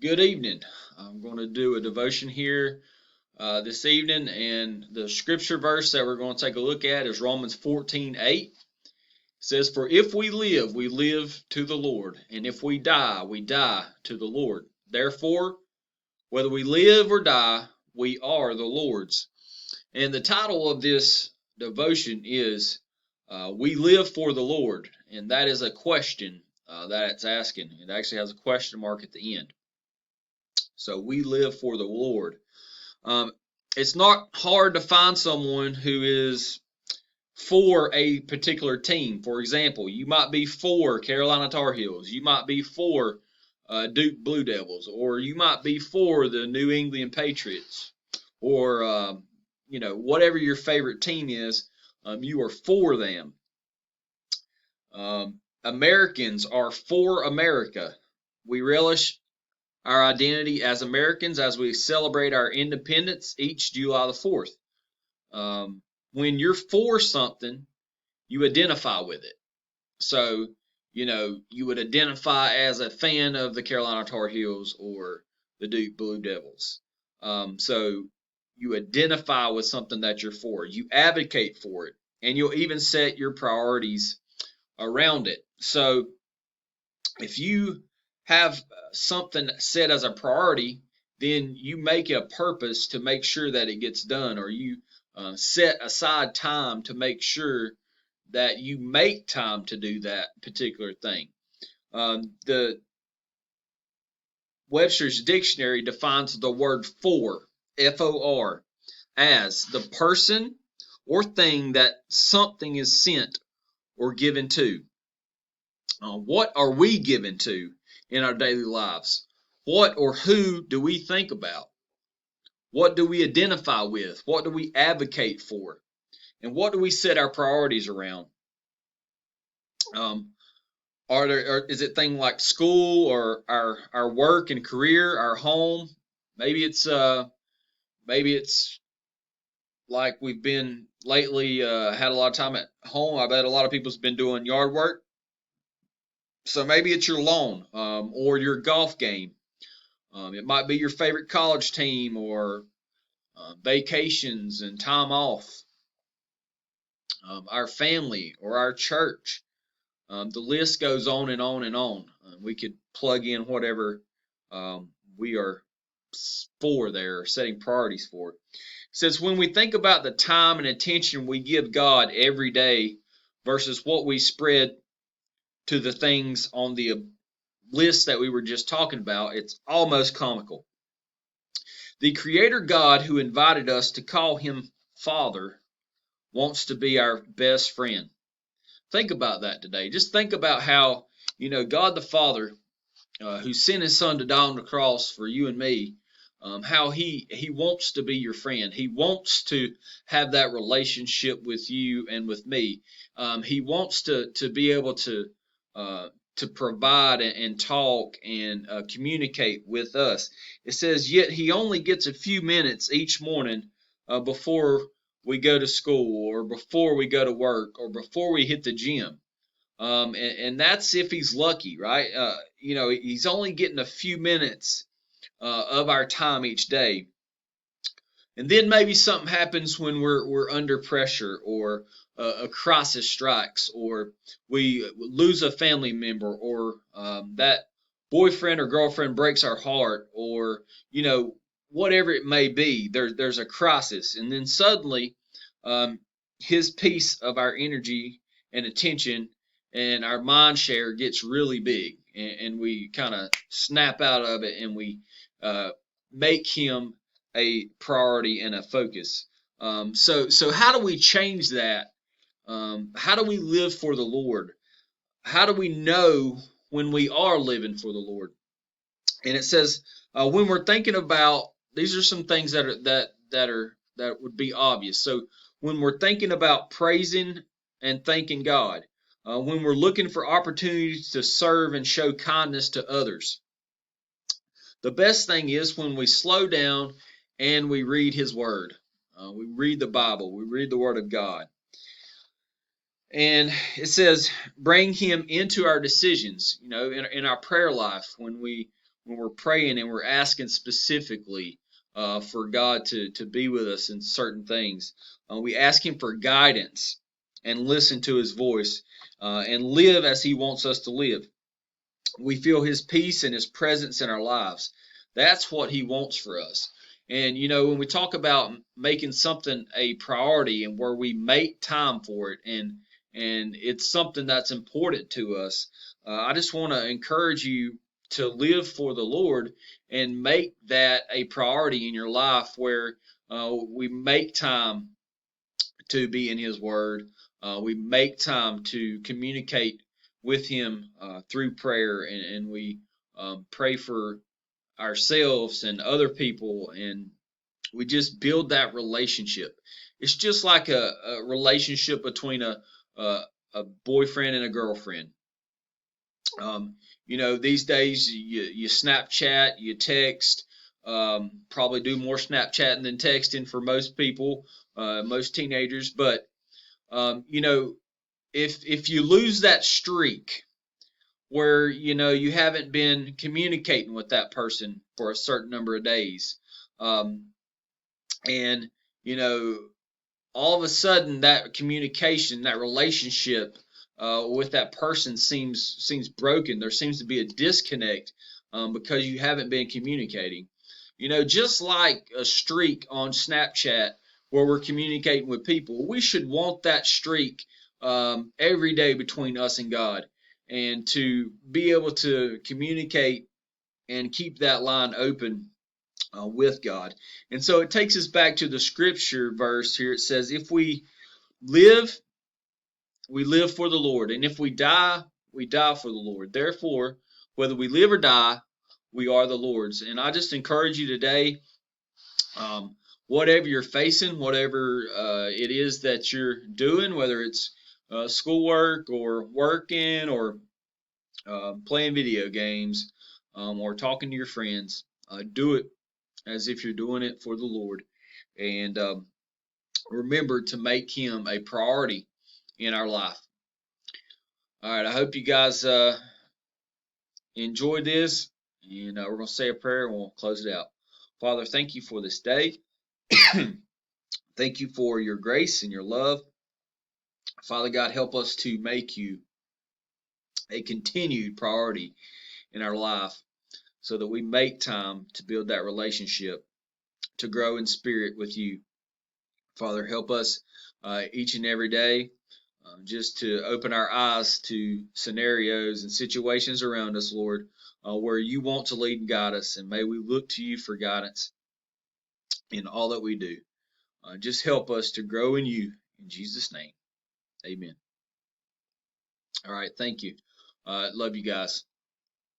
Good evening. I'm going to do a devotion here this evening, and the scripture verse that we're going to take a look at is Romans 14:8. It says, "For if we live to the Lord, and if we die to the Lord. Therefore, whether we live or die, we are the Lord's." And the title of this devotion is "We Live for the Lord," and that is a question that it's asking. It actually has a question mark at the end. So we live for the Lord. Um, it's not hard to find someone who is for a particular team. For example, you might be for Carolina Tar Heels, you might be for Duke Blue Devils, or you might be for the New England Patriots, or whatever your favorite team is. You are for them. Americans are for America. We relish our identity as Americans as we celebrate our independence each July the 4th. When you're for something, you identify with it. So, you would identify as a fan of the Carolina Tar Heels or the Duke Blue Devils. So you identify with something that you're for. You advocate for it, and you'll even set your priorities around it. So if you have something set as a priority, then you make a purpose to make sure that it gets done, or you set aside time to make sure that you make time to do that particular thing. The Webster's Dictionary defines the word for, F-O-R, as the person or thing that something is sent or given to. What are we given to in our daily lives? What or who do we think about? What do we identify with? What do we advocate for? And what do we set our priorities around? Um, is it things like school or our work and career, our home? Maybe it's like we've been lately had a lot of time at home. I bet a lot of people's been doing yard work. So maybe it's your lawn or your golf game. It might be your favorite college team or vacations and time off, our family or our church. The list goes on and on and on. We could plug in whatever we are for there, setting priorities for. It says when we think about the time and attention we give God every day versus what we spread to the things on the list that we were just talking about, it's almost comical. The Creator God who invited us to call him Father wants to be our best friend. Think about that today. Just think about how, God the Father, who sent his son to die on the cross for you and me, how he wants to be your friend. He wants to have that relationship with you and with me. He wants to be able to provide and talk and communicate with us. It says, yet he only gets a few minutes each morning before we go to school or before we go to work or before we hit the gym. And that's if he's lucky, right? He's only getting a few minutes of our time each day. And then maybe something happens when we're under pressure, or a crisis strikes, or we lose a family member, or that boyfriend or girlfriend breaks our heart, or whatever it may be. There's a crisis, and then suddenly his piece of our energy and attention and our mind share gets really big, and we kind of snap out of it, and we make him a priority and a focus. So how do we change that? How do we live for the Lord? How do we know when we are living for the Lord? And it says when we're thinking about, these are some things that would be obvious. So when we're thinking about praising and thanking God, when we're looking for opportunities to serve and show kindness to others, the best thing is when we slow down and we read His Word. We read the Bible. We read the Word of God. And it says, bring Him into our decisions, in our prayer life, when we when we're praying and we're asking specifically for God to be with us in certain things. We ask Him for guidance and listen to His voice and live as He wants us to live. We feel His peace and His presence in our lives. That's what He wants for us. And when we talk about making something a priority and where we make time for it, and it's something that's important to us, I just want to encourage you to live for the Lord and make that a priority in your life, where we make time to be in His Word. We make time to communicate with Him through prayer, and we pray for ourselves and other people, and we just build that relationship. It's just like a relationship between a, a boyfriend and a girlfriend. These days you Snapchat, you text, probably do more Snapchatting than texting for most people, most teenagers. But if you lose that streak where you haven't been communicating with that person for a certain number of days, and all of a sudden that communication, that relationship with that person seems broken. There seems to be a disconnect because you haven't been communicating. Just like a streak on Snapchat where we're communicating with people, we should want that streak every day between us and God, and to be able to communicate and keep that line open with God. And so it takes us back to the scripture verse here. It says, if live, we live for the Lord. And if we die for the Lord. Therefore, whether we live or die, we are the Lord's. And I just encourage you today, whatever you're facing, whatever it is that you're doing, whether it's schoolwork or working or playing video games or talking to your friends, do it as if you're doing it for the Lord. And remember to make Him a priority in our life. All right, I hope you guys enjoyed this, and we're going to say a prayer and we'll close it out. Father, thank you for this day. Thank you for your grace and your love. Father God, help us to make you a continued priority in our life so that we make time to build that relationship, to grow in spirit with you. Father, help us each and every day just to open our eyes to scenarios and situations around us, Lord, where you want to lead and guide us, and may we look to you for guidance in all that we do. Just help us to grow in you. In Jesus' name, amen. All right, thank you. Love you guys.